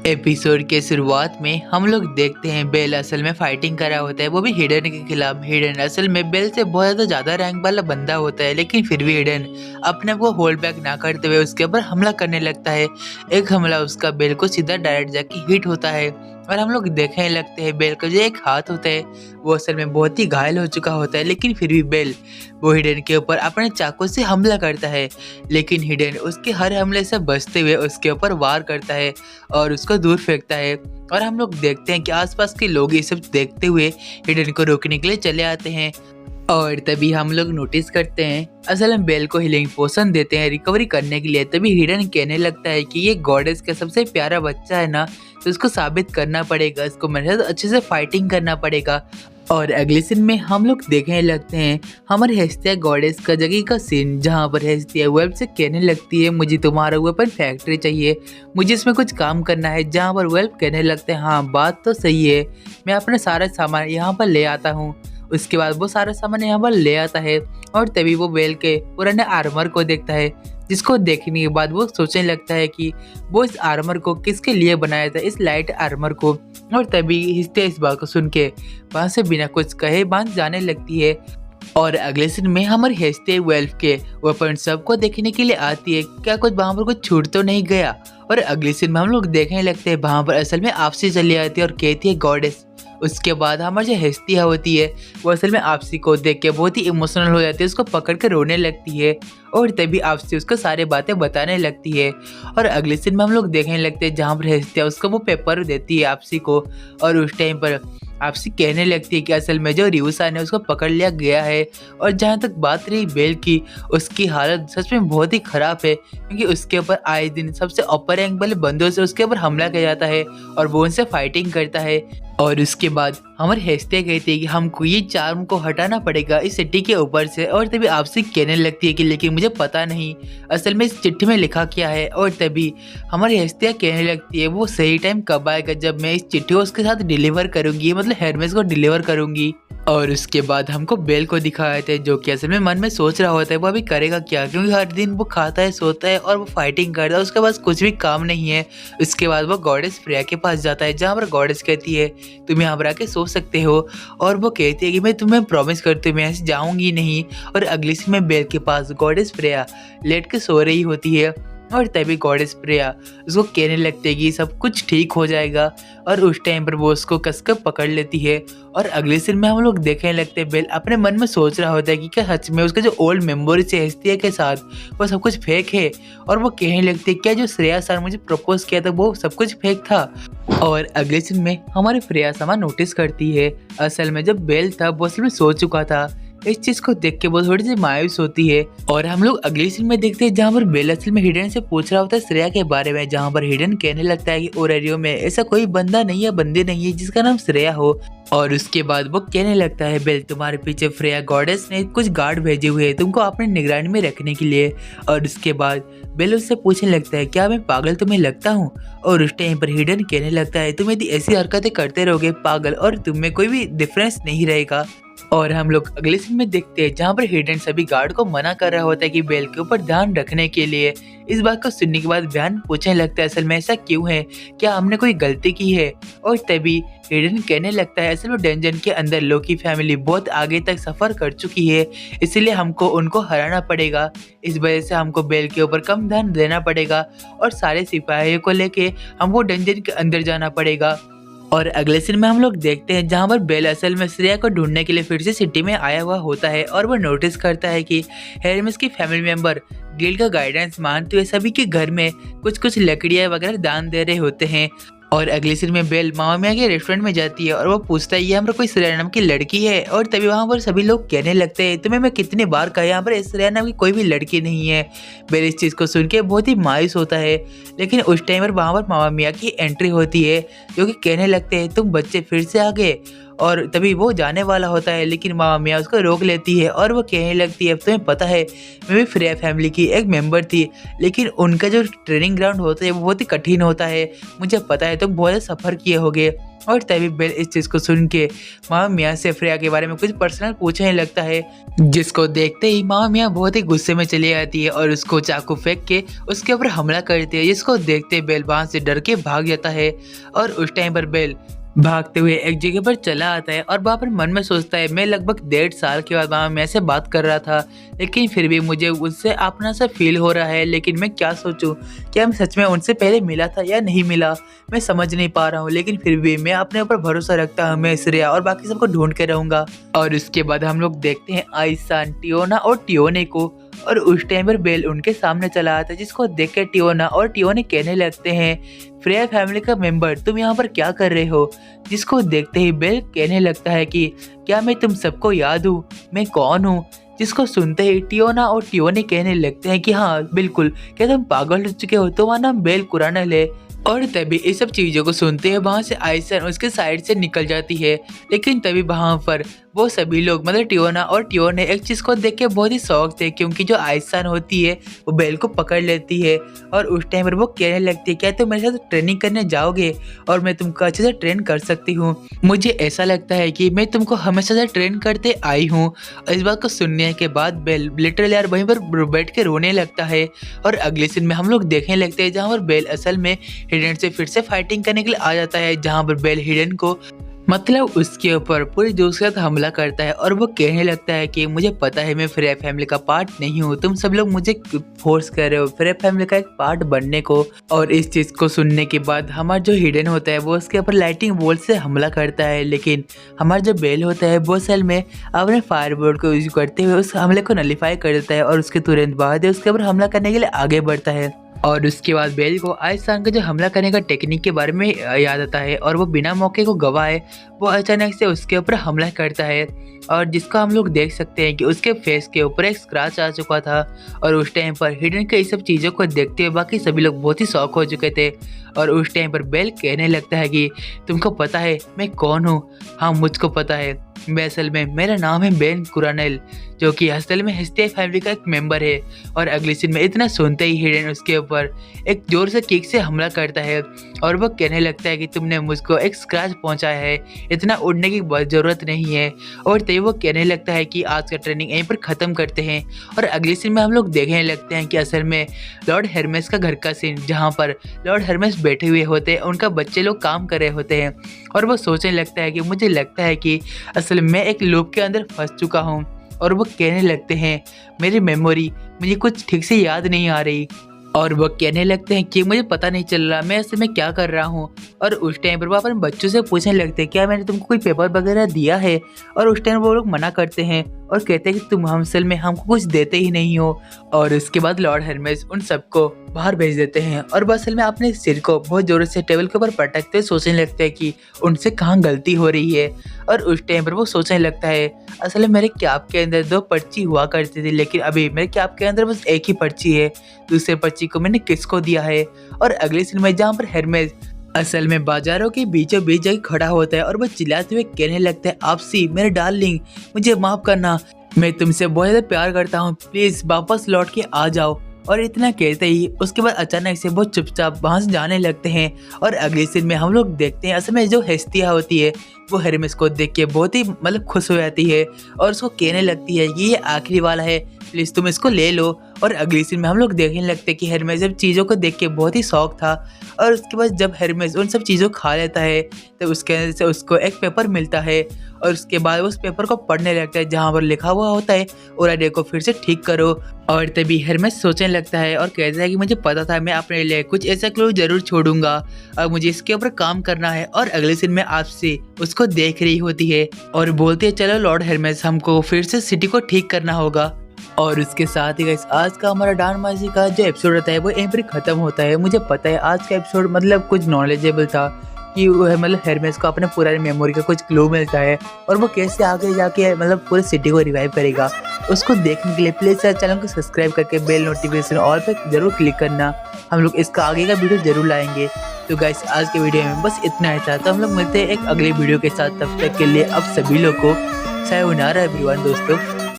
Episode के शुरुआत में हम लोग देखते हैं बेल असल में फाइटिंग कर रहा होता है, वो भी हिडन के खिलाफ। हिडन असल में बेल से बहुत ज़्यादा रैंक वाला बंदा होता है, लेकिन फिर भी हिडन अपने आप को होल्ड बैक ना करते हुए उसके ऊपर हमला करने लगता है। एक हमला उसका बेल को सीधा डायरेक्ट जाके हिट होता है और हम लोग देखने लगते हैं बेल का जो एक हाथ होता है वो असल में बहुत ही घायल हो चुका होता है, लेकिन फिर भी बेल वो हिडन के ऊपर अपने चाकू से हमला करता है। लेकिन हिडन उसके हर हमले से बचते हुए उसके ऊपर वार करता है और उसको दूर फेंकता है। और हम लोग देखते हैं कि आसपास के लोग ये सब देखते हुए हिडन को रोकने के लिए चले आते हैं। और तभी हम लोग नोटिस करते हैं असल में बेल को हीलिंग पोशन देते हैं रिकवरी करने के लिए। तभी हिडन कहने लगता है कि ये गॉडेस का सबसे प्यारा बच्चा है ना, तो इसको साबित करना पड़ेगा, इसको मेरे साथ अच्छे से फाइटिंग करना पड़ेगा। और अगले सीन में हम लोग देखने लगते हैं हमारे हेस्टिया गॉडेस का जगह का सीन, जहाँ पर हेस्टिया वेब से कहने लगती है मुझे तुम्हारा वेपन फैक्ट्री चाहिए, मुझे इसमें कुछ काम करना है। जहाँ पर वेब कहने लगते हैं हाँ बात तो सही है, मैं अपना सारा सामान यहाँ पर ले आता हूँ। उसके बाद वो सारा सामान यहाँ पर ले आता है और तभी वो बेल के पुराने आर्मर को देखता है, जिसको देखने के बाद वो सोचने लगता है कि वो इस आर्मर को किसके लिए बनाया था, इस लाइट आर्मर को। और तभी हिस्ट्रिया इस बात को सुन के वहाँ से बिना कुछ कहे बांध जाने लगती है। और अगले सीन में हमारे हेस्टे वेल्फ के वेपन सबको देखने के लिए आती है, क्या कुछ वहाँ पर कुछ छूट तो नहीं गया। और अगले सीन में हम लोग देखने लगते हैं वहाँ पर असल में आपसी चली आती है और कहती है गॉडेस। उसके बाद हमारी जो हेस्टिया होती है वो असल में आपसी को देख के बहुत ही इमोशनल हो जाती है, उसको पकड़ कर रोने लगती है। और तभी आपसी उसको सारी बातें बताने लगती है। और अगले सीन में हम लोग देखने लगते हैं जहाँ पर हेस्टिया उसको वो पेपर देती है आपसी को, और उस टाइम पर आपसी कहने लगती है कि असल में जो रिवसान है उसको पकड़ लिया गया है। और जहाँ तक बात रही बेल की, उसकी हालत सच में बहुत ही ख़राब है, क्योंकि उसके ऊपर आए दिन सबसे अपर रैंक वाले बंदों से उसके ऊपर हमला किया जाता है और वो उनसे फाइटिंग करता है। और उसके बाद हमारे हेस्टिया कहती है कि हमको ये चार्म को हटाना पड़ेगा इस सिटी के ऊपर से। और तभी आपसे कहने लगती है कि लेकिन मुझे पता नहीं असल में इस चिट्ठी में लिखा क्या है। और तभी हमारी हेस्टिया कहने लगती है वो सही टाइम कब आएगा जब मैं इस चिट्ठी को उसके साथ डिलीवर करूंगी, मतलब हेरमेस को डिलीवर करूंगी। और उसके बाद हमको बेल को दिखाया था जो कि असल में मन में सोच रहा होता है वो अभी करेगा क्या, क्योंकि हर दिन वो खाता है सोता है और वो फाइटिंग करता है, उसके पास कुछ भी काम नहीं है। उसके बाद वो गॉडेस फ्रेया के पास जाता है, जहाँ पर गॉडेस कहती है तुम यहाँ पर आके सो सकते हो। और वो कहती है कि मैं तुम्हें प्रॉमिस करती हूँ मैं ऐसे जाऊँगी नहीं। और अगली से मैं बेल के पास गॉडेस फ्रेया लेट के सो रही होती है। और तभी गॉडेस प्रिया उसको कहने लगती है कि सब कुछ ठीक हो जाएगा। और उस टाइम पर वो उसको कसकर पकड़ लेती है। और अगले सीन में हम लोग देखने लगते हैं बेल अपने मन में सोच रहा होता है कि क्या सच में उसका जो ओल्ड मेमोरीज है हेस्टिया के साथ वो सब कुछ फेक है। और वो कहने लगती है क्या जो श्रेया सर मुझे प्रपोज किया था वो सब कुछ फेक था। और अगले सीन में हमारी प्रिया समा नोटिस करती है असल में जब बेल था वो असल में सो चुका था। इस चीज को देख के वो थोड़ी सी मायूस होती है। और हम लोग अगली सीन में देखते हैं जहाँ पर बेल असल में हिडन से पूछ रहा होता है श्रेया के बारे में, जहाँ पर हिडन कहने लगता है कि ओरेरियो में ऐसा कोई बंदा नहीं है बंदी नहीं है जिसका नाम श्रेया हो। और उसके बाद वो कहने लगता है बेल तुम्हारे पीछे फ्रेया गॉडेस ने कुछ गार्ड भेजे हुए हैं तुमको अपने निगरानी में रखने के लिए। और उसके बाद बेल उससे पूछने लगता है क्या मैं पागल तुम्हें लगता हूँ। और उस टाइम पर हिडन कहने लगता है तुम यदि ऐसी हरकतें करते रहोगे पागल और तुम में कोई भी डिफरेंस नहीं रहेगा। और हम लोग अगले सीन में देखते हैं जहाँ पर हिडन सभी गार्ड को मना कर रहा होता है कि बेल के ऊपर ध्यान रखने के लिए। इस बात को सुनने के बाद बयान पूछने लगता है असल में ऐसा क्यों है, क्या हमने कोई गलती की है। और तभी हिडन कहने लगता है असल में डंजन के अंदर लोकी फैमिली बहुत आगे तक सफर कर चुकी है, इसलिए हमको उनको हराना पड़ेगा। इस वजह से हमको बेल के ऊपर कम ध्यान देना पड़ेगा और सारे सिपाहियों को लेके हमको डंजन के अंदर जाना पड़ेगा। और अगले सीन में हम लोग देखते हैं जहाँ पर बेल असल में श्रेया को ढूंढने के लिए फिर से सिटी में आया हुआ होता है। और वो नोटिस करता है कि हेरमेस की फैमिली मेंबर गिल्ड का गाइडेंस मानते हुए सभी के घर में कुछ कुछ लकड़ियाँ वगैरह दान दे रहे होते हैं। और अगले सीन में बेल मामा मियाँ के रेस्टोरेंट में जाती है और वो पूछता है ये हमारा कोई श्रेया नाम की लड़की है। और तभी वहाँ पर सभी लोग कहने लगते हैं तुम्हें मैं कितनी बार कहा यहाँ पर श्रेया नाम की कोई भी लड़की नहीं है। बेल इस चीज़ को सुन के बहुत ही मायूस होता है। लेकिन उस टाइम पर वहाँ पर मामा मियाँ की एंट्री होती है जो कि कहने लगते हैं तुम बच्चे फिर से आ गए। और तभी वो जाने वाला होता है, लेकिन मामा मियाँ उसको रोक लेती है और वो कहने लगती है, अब तुम्हें पता है मैं भी फ्रेया फैमिली की एक मेंबर थी, लेकिन उनका जो ट्रेनिंग ग्राउंड होता है वो बहुत ही कठिन होता है, मुझे पता है तुम बहुत सफ़र किए होगे। और तभी बेल इस चीज़ को सुन के मामा मियाँ से फ्रेया के बारे में कुछ पर्सनल पूछने लगता है, जिसको देखते ही मामा मियाँ बहुत ही गुस्से में चली आती है और उसको चाकू फेंक के उसके ऊपर हमला करती है, जिसको देखते बेल वहाँ से डर के भाग जाता है। और उस टाइम पर बेल भागते हुए एक जगह पर चला आता है और वहाँ पर मन में सोचता है, मैं लगभग 1.5 साल के बाद मामा मियाँ से बात कर रहा था, लेकिन फिर भी मुझे उससे अपना सा फील हो रहा है, लेकिन मैं क्या सोचूं, क्या मैं सच में उनसे पहले मिला था या नहीं मिला, मैं समझ नहीं पा रहा हूँ। लेकिन फिर भी मैं अपने ऊपर भरोसा रखता हूँ, मैं श्रेया और बाकी सबको ढूंढ के रहूंगा। और उसके बाद हम लोग देखते हैं आइसान, टियोना और टियोने को, और उस टाइम पर बेल उनके सामने चला आता है, जिसको देख के टियोना और टियोने कहने लगते हैं, फ्रेया फैमिली का मेंबर तुम यहाँ पर क्या कर रहे हो। जिसको देखते ही बेल कहने लगता है कि क्या मैं तुम सबको याद हूँ, मैं कौन हूँ। जिसको सुनते ही टियोना और टियोने कहने लगते हैं कि हाँ बिल्कुल, क्या तुम पागल हो चुके हो, तुम्हारा नाम बेल कुरानल है। और तभी इस सब चीज़ों को सुनते हैं वहाँ से आइसन उसके साइड से निकल जाती है, लेकिन तभी वहाँ पर वो सभी लोग मतलब टियोना और टियोने एक चीज़ को देख के बहुत ही शौक थे, क्योंकि जो आइसन होती है वो बेल को पकड़ लेती है और उस टाइम पर वो कहने लगती है, क्या तुम मेरे साथ ट्रेनिंग करने जाओगे और मैं तुमको अच्छे से ट्रेन कर सकती हूँ। मुझे ऐसा लगता है कि मैं तुमको हमेशा से ट्रेन करते आई हूँ। इस बात को सुनने के बाद बेल लिटरली यार वहीं पर बैठ के रोने लगता है। और अगले सीन में हम लोग देखने लगते हैं जहाँ पर बेल असल में हिडन से फिर से फाइटिंग करने के लिए आ जाता है, जहाँ पर बेल हिडन को मतलब उसके ऊपर पूरी जोश के साथ हमला करता है और वो कहने लगता है कि मुझे पता है मैं फ्रेया फैमिली का पार्ट नहीं हूँ, तुम सब लोग मुझे फोर्स कर रहे हो फ्रेया फैमिली का एक पार्ट बनने को। और इस चीज़ को सुनने के बाद हमारा जो हिडन होता है वो उसके ऊपर लाइटिंग बोल्ट से हमला करता है, लेकिन हमारा जो बेल होता है वो असल में अपने फायर बोल्ट को यूज करते हुए उस हमले को नलीफाई कर देता है और उसके तुरंत बाद उसके ऊपर हमला करने के लिए आगे बढ़ता है। और उसके बाद बेल को आइसान का जो हमला करने का टेक्निक के बारे में याद आता है और वो बिना मौके को गवाए वो अचानक से उसके ऊपर हमला करता है, और जिसको हम लोग देख सकते हैं कि उसके फेस के ऊपर एक स्क्रैच आ चुका था। और उस टाइम पर हिडन के इस सब चीज़ों को देखते हुए बाकी सभी लोग बहुत ही शौक हो चुके थे। और उस टाइम पर बेल कहने लगता है कि तुमको पता है मैं कौन हूँ। हाँ मुझको पता है, मैं असल में मेरा नाम है बेल कुरानल, जो कि असल में हस्तिया फैमिली का एक मेंबर है। और अगले सीन में इतना सुनते ही हिडन उसके ऊपर एक जोर से किक से हमला करता है और वो कहने लगता है कि तुमने मुझको एक स्क्रैच पहुंचाया है, इतना उड़ने की बहुत ज़रूरत नहीं है। और तभी वो कहने लगता है कि आज का ट्रेनिंग यहीं पर ख़त्म करते हैं। और अगले सीन में हम लोग देखने लगते हैं कि असल में लॉर्ड हेरमेस का घर का सीन, जहाँ पर लॉर्ड हेरमेस बैठे हुए होते हैं, उनका बच्चे लोग काम कर रहे होते हैं और वो सोचने लगता है कि मुझे लगता है कि असल में मैं एक लूप के अंदर फंस चुका हूँ। और वो कहने लगते हैं मेरी मेमोरी मुझे कुछ ठीक से याद नहीं आ रही। और वो कहने लगते हैं कि मुझे पता नहीं चल रहा मैं असल में क्या कर रहा हूँ। और उस टाइम पर वो अपन बच्चों से पूछने लगते हैं क्या मैंने तुमको कोई पेपर वगैरह दिया है। और उस टाइम वो लोग मना करते हैं और कहते हैं कि तुम हम असल में हमको कुछ देते ही नहीं हो। और उसके बाद लॉर्ड हेरमेस उन सबको बाहर भेज देते हैं और वो असल में अपने सिर को बहुत ज़ोर से टेबल के ऊपर पटकते सोचने लगते हैं कि उनसे कहाँ गलती हो रही है। और उस टाइम पर वो सोचने लगता है असल में मेरे कैप के अंदर 2 पर्ची हुआ करती थी, लेकिन अभी मेरे कैप के अंदर बस एक ही पर्ची है, दूसरे पर्ची को मैंने किसको दिया है। और अगले सीन में जहाँ पर हेरमेस असल में बाजारों के बीचों बीच जाके खड़ा होता है और वो चिल्लाते हुए कहने लगता है आपसी मेरे डार्लिंग मुझे माफ़ करना, मैं तुमसे बहुत ज़्यादा प्यार करता हूँ, प्लीज़ वापस लौट के आ जाओ। और इतना कहते ही उसके बाद अचानक से वो चुपचाप वहाँ से जाने लगते हैं। और अगले सीन में हम लोग देखते हैं असल में जो हस्तिया होती है वो हेरमेस को देख के बहुत ही मतलब खुश हो जाती है और उसको कहने लगती है कि ये आखिरी वाला है, प्लीज़ तुम इसको ले लो। और अगली सीन में हम लोग देखने लगते हैं कि हेरमेस जब चीज़ों को देख के बहुत ही शौक था और उसके बाद जब हेरमेस उन सब चीज़ों को खा लेता है तो उसके अंदर से उसको एक पेपर मिलता है और उसके बाद उस पेपर को पढ़ने लगता है जहाँ पर लिखा हुआ होता है ओराडे को फिर से ठीक करो। और तभी हेरमेस सोचने लगता है और कहता है कि मुझे पता था मैं अपने लिए कुछ ऐसा क्लू जरूर छोड़ूंगा और मुझे इसके ऊपर काम करना है। और अगले सीन में आपसे उसको देख रही होती है और बोलती है चलो लॉर्ड हेरमेस हमको फिर से सिटी को ठीक करना होगा। और उसके साथ ही गाइस आज का हमारा डान माजी का जो एपिसोड होता है वो यहीं पर खत्म होता है। मुझे पता है आज का एपिसोड मतलब कुछ नॉलेजेबल था, कि वो है मतलब हेरमेस को अपने पुराने मेमोरी का कुछ क्लू मिलता है और वो कैसे आगे जाके मतलब पूरे सिटी को रिवाइव करेगा। उसको देखने के लिए प्लीज़ चैनल को सब्सक्राइब करके बेल नोटिफिकेशन ऑल पे जरूर क्लिक करना। हम लोग इसका आगे का वीडियो जरूर लाएंगे। तो गाइस आज के वीडियो में बस इतना ही था। तो हम लोग मिलते हैं एक अगले वीडियो के साथ, तब तक के लिए अब सभी लोग को सायोनारा एवरीवन दोस्तों।